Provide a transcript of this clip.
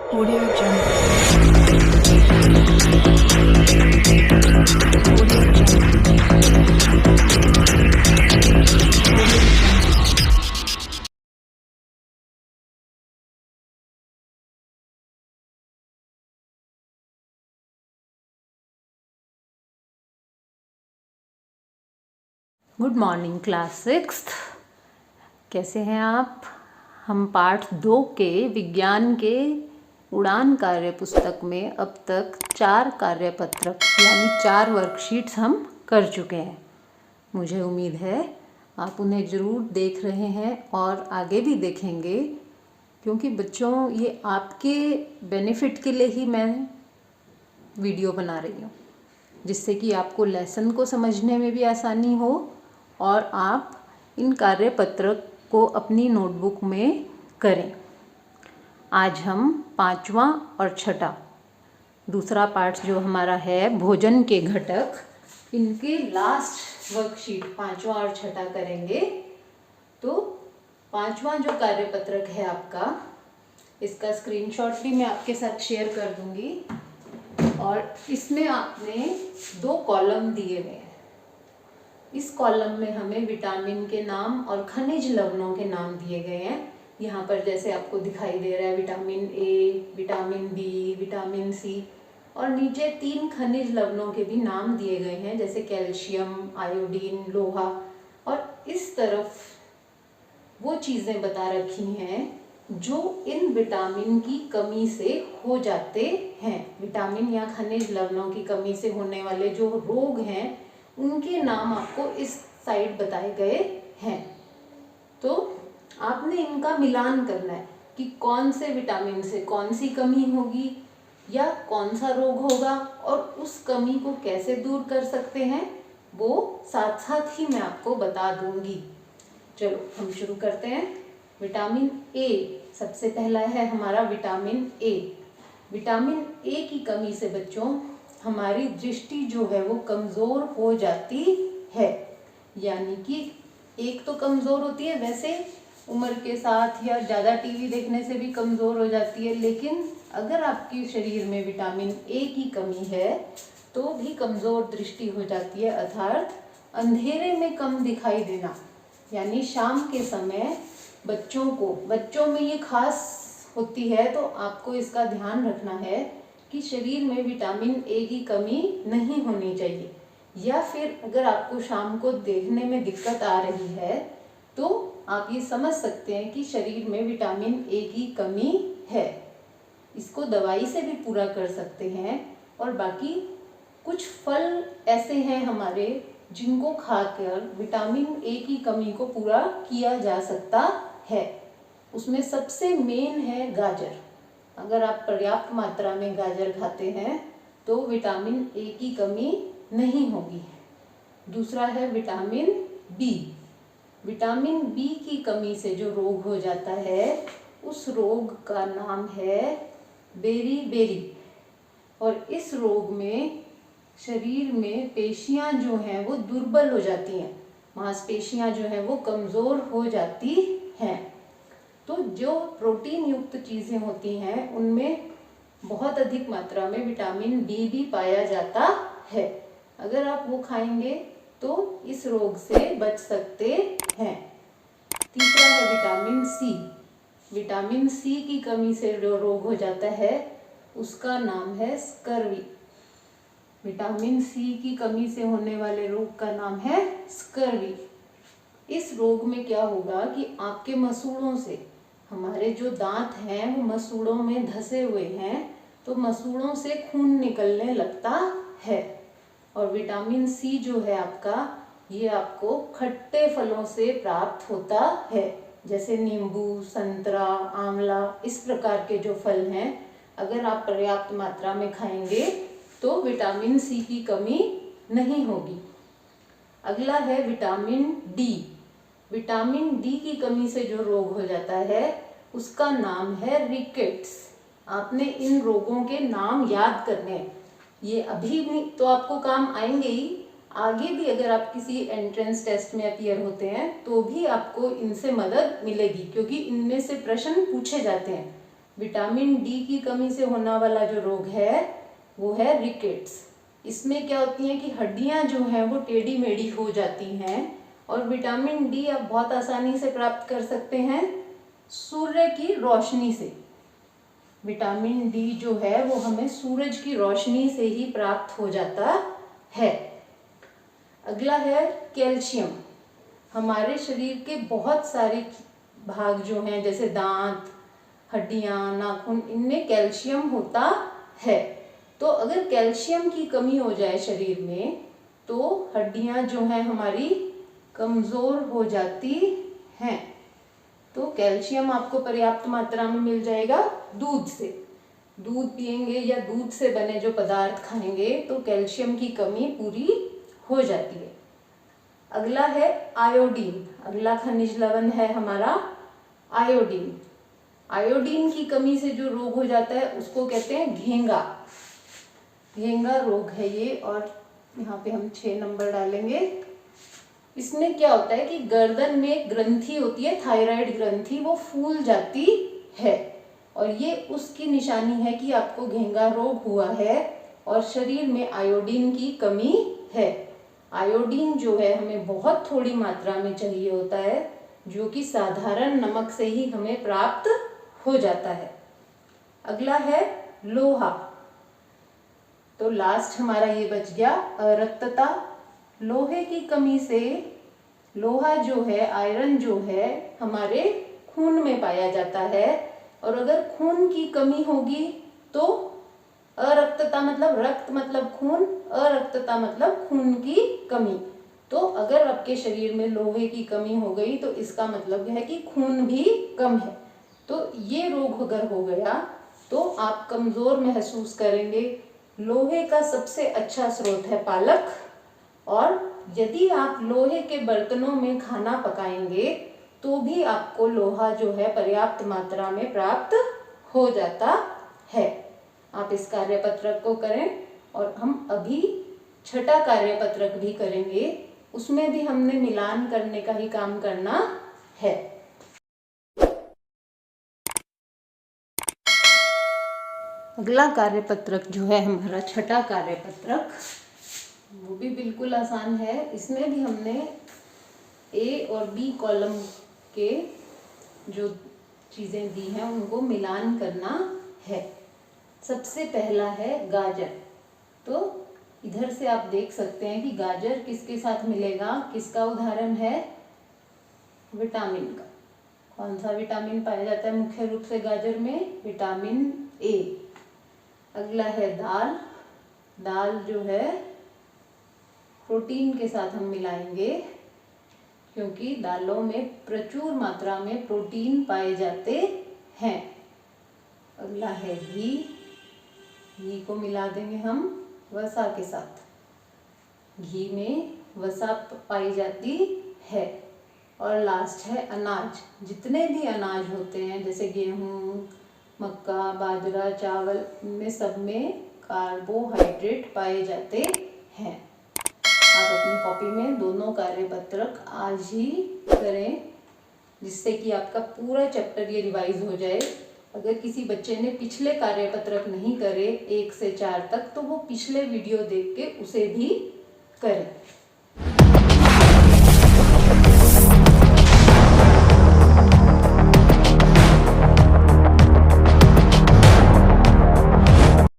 Audio Jungle. Audio Jungle. Good morning class sixth. कैसे हैं आप? हम पाठ 2 के विज्ञान के उड़ान कार्य पुस्तक में अब तक 4 कार्यपत्रक यानी 4 वर्कशीट्स हम कर चुके हैं। मुझे उम्मीद है आप उन्हें ज़रूर देख रहे हैं और आगे भी देखेंगे, क्योंकि बच्चों ये आपके बेनिफिट के लिए ही मैं वीडियो बना रही हूँ, जिससे कि आपको लेसन को समझने में भी आसानी हो और आप इन कार्यपत्रक को अपनी नोटबुक में करें। आज हम 5वां और 6ठा दूसरा पाठ जो हमारा है भोजन के घटक, इनके लास्ट वर्कशीट 5वां और 6ठा करेंगे। तो 5वां जो कार्यपत्रक है आपका, इसका स्क्रीनशॉट भी मैं आपके साथ शेयर कर दूंगी और इसमें आपने 2 कॉलम दिए हुए हैं। इस कॉलम में हमें विटामिन के नाम और खनिज लवणों के नाम दिए गए हैं। यहाँ पर जैसे आपको दिखाई दे रहा है vitamin A, vitamin B, vitamin C, और नीचे 3 खनिज लवणों के भी नाम दिए गए हैं, जैसे कैल्शियम, आयोडीन, लोहा। और इस तरफ वो चीज़ें बता रखी हैं जो इन विटामिन की कमी से हो जाते हैं। विटामिन या खनिज लवणों की कमी से होने वाले जो रोग हैं, उनके नाम आपको इस साइड बताए गए हैं। तो आपने इनका मिलान करना है कि कौन से विटामिन से कौन सी कमी होगी या कौन सा रोग होगा और उस कमी को कैसे दूर कर सकते हैं, वो साथ साथ ही मैं आपको बता दूंगी। चलो हम शुरू करते हैं। विटामिन ए सबसे पहला है हमारा विटामिन ए। विटामिन ए की कमी से बच्चों हमारी दृष्टि जो है वो कमज़ोर हो जाती है। यानी कि एक तो कमज़ोर होती है, वैसे उम्र के साथ या ज़्यादा टीवी देखने से भी कमज़ोर हो जाती है, लेकिन अगर आपके शरीर में विटामिन ए की कमी है तो भी कमज़ोर दृष्टि हो जाती है, अर्थात अंधेरे में कम दिखाई देना। यानी शाम के समय बच्चों में ये खास होती है, तो आपको इसका ध्यान रखना है कि शरीर में विटामिन ए की कमी नहीं होनी चाहिए। या फिर अगर आपको शाम को देखने में दिक्कत आ रही है तो आप ये समझ सकते हैं कि शरीर में विटामिन ए की कमी है। इसको दवाई से भी पूरा कर सकते हैं। और बाकी कुछ फल ऐसे हैं हमारे जिनको खाकर विटामिन ए की कमी को पूरा किया जा सकता है। उसमें सबसे मेन है गाजर। अगर आप पर्याप्त मात्रा में गाजर खाते हैं तो विटामिन ए की कमी नहीं होगी। दूसरा है विटामिन बी। विटामिन बी की कमी से जो रोग हो जाता है, उस रोग का नाम है बेरी। और इस रोग में शरीर में पेशियां जो हैं वो दुर्बल हो जाती हैं, मांसपेशियां जो हैं वो कमज़ोर हो जाती हैं। तो जो प्रोटीन युक्त चीज़ें होती हैं उनमें बहुत अधिक मात्रा में विटामिन बी भी पाया जाता है। अगर आप वो खाएंगे तो इस रोग से बच सकते हैं। तीसरा है विटामिन सी। विटामिन सी की कमी से जो रोग हो जाता है उसका नाम है स्कर्वी। विटामिन सी की कमी से होने वाले रोग का नाम है स्कर्वी। इस रोग में क्या होगा कि आपके मसूड़ों से, हमारे जो दांत हैं वो मसूड़ों में धसे हुए हैं, तो मसूड़ों से खून निकलने लगता है। और विटामिन सी जो है आपका, ये आपको खट्टे फलों से प्राप्त होता है, जैसे नींबू, संतरा, आंवला, इस प्रकार के जो फल हैं, अगर आप पर्याप्त मात्रा में खाएंगे तो विटामिन सी की कमी नहीं होगी। अगला है विटामिन डी। विटामिन डी की कमी से जो रोग हो जाता है उसका नाम है रिकेट्स। आपने इन रोगों के नाम याद करने हैं। ये अभी भी तो आपको काम आएंगे ही, आगे भी अगर आप किसी एंट्रेंस टेस्ट में अपीयर होते हैं तो भी आपको इनसे मदद मिलेगी, क्योंकि इनमें से प्रश्न पूछे जाते हैं। विटामिन डी की कमी से होने वाला जो रोग है वो है रिकेट्स। इसमें क्या होती है कि हड्डियां जो हैं वो टेढ़ी मेढ़ी हो जाती हैं। और विटामिन डी आप बहुत आसानी से प्राप्त कर सकते हैं सूर्य की रोशनी से। विटामिन डी जो है वो हमें सूरज की रोशनी से ही प्राप्त हो जाता है। अगला है कैल्शियम। हमारे शरीर के बहुत सारे भाग जो हैं जैसे दांत, हड्डियां, नाखून, इनमें कैल्शियम होता है। तो अगर कैल्शियम की कमी हो जाए शरीर में तो हड्डियां जो हैं हमारी कमजोर हो जाती हैं। तो कैल्शियम आपको पर्याप्त मात्रा में मिल जाएगा दूध से। दूध पिएंगे या दूध से बने जो पदार्थ खाएंगे तो कैल्शियम की कमी पूरी हो जाती है। अगला है आयोडीन। अगला खनिज लवण है हमारा आयोडीन। आयोडीन की कमी से जो रोग हो जाता है उसको कहते हैं घेंगा। घेंगा रोग है ये। और यहाँ पे हम 6 नंबर डालेंगे। इसमें क्या होता है कि गर्दन में ग्रंथि होती है, थायराइड ग्रंथि, वो फूल जाती है और ये उसकी निशानी है कि आपको घेंगा रोग हुआ है और शरीर में आयोडीन की कमी है। आयोडीन जो है हमें बहुत थोड़ी मात्रा में चाहिए होता है, जो कि साधारण नमक से ही हमें प्राप्त हो जाता है। अगला है लोहा। तो लास्ट हमारा ये बच गया अरक्तता। लोहे की कमी से लोहा जो है, आयरन जो है, हमारे खून में पाया जाता है और अगर खून की कमी होगी तो अरक्तता मतलब रक्त मतलब खून, अरक्तता मतलब खून की कमी। तो अगर आपके शरीर में लोहे की कमी हो गई तो इसका मतलब है कि खून भी कम है। तो ये रोग अगर हो गया तो आप कमजोर महसूस करेंगे। लोहे का सबसे अच्छा स्रोत है पालक। और यदि आप लोहे के बर्तनों में खाना पकाएंगे तो भी आपको लोहा जो है पर्याप्त मात्रा में प्राप्त हो जाता है। आप इस कार्यपत्रक को करें और हम अभी छठा कार्यपत्रक भी करेंगे। उसमें भी हमने मिलान करने का ही काम करना है। अगला कार्यपत्रक जो है हमारा छठा कार्यपत्रक, वो भी बिल्कुल आसान है। इसमें भी हमने ए और बी कॉलम के जो चीज़ें दी हैं उनको मिलान करना है। सबसे पहला है गाजर। तो इधर से आप देख सकते हैं कि गाजर किसके साथ मिलेगा। किसका उदाहरण है? विटामिन का। कौन सा विटामिन पाया जाता है मुख्य रूप से गाजर में? Vitamin A. अगला है दाल। दाल जो है प्रोटीन के साथ हम मिलाएंगे क्योंकि दालों में प्रचुर मात्रा में प्रोटीन पाए जाते हैं। अगला है घी। घी को मिला देंगे हम वसा के साथ। घी में वसा पाई जाती है। और लास्ट है अनाज। जितने भी अनाज होते हैं जैसे गेहूँ, मक्का, बाजरा, चावल, इनमें सब में कार्बोहाइड्रेट पाए जाते हैं। आप अपनी कॉपी में दोनों कार्यपत्रक आज ही करें जिससे कि आपका पूरा चैप्टर ये रिवाइज हो जाए। अगर किसी बच्चे ने पिछले कार्यपत्रक नहीं करे 1 से 4 तक तो वो पिछले वीडियो देख के उसे भी करे।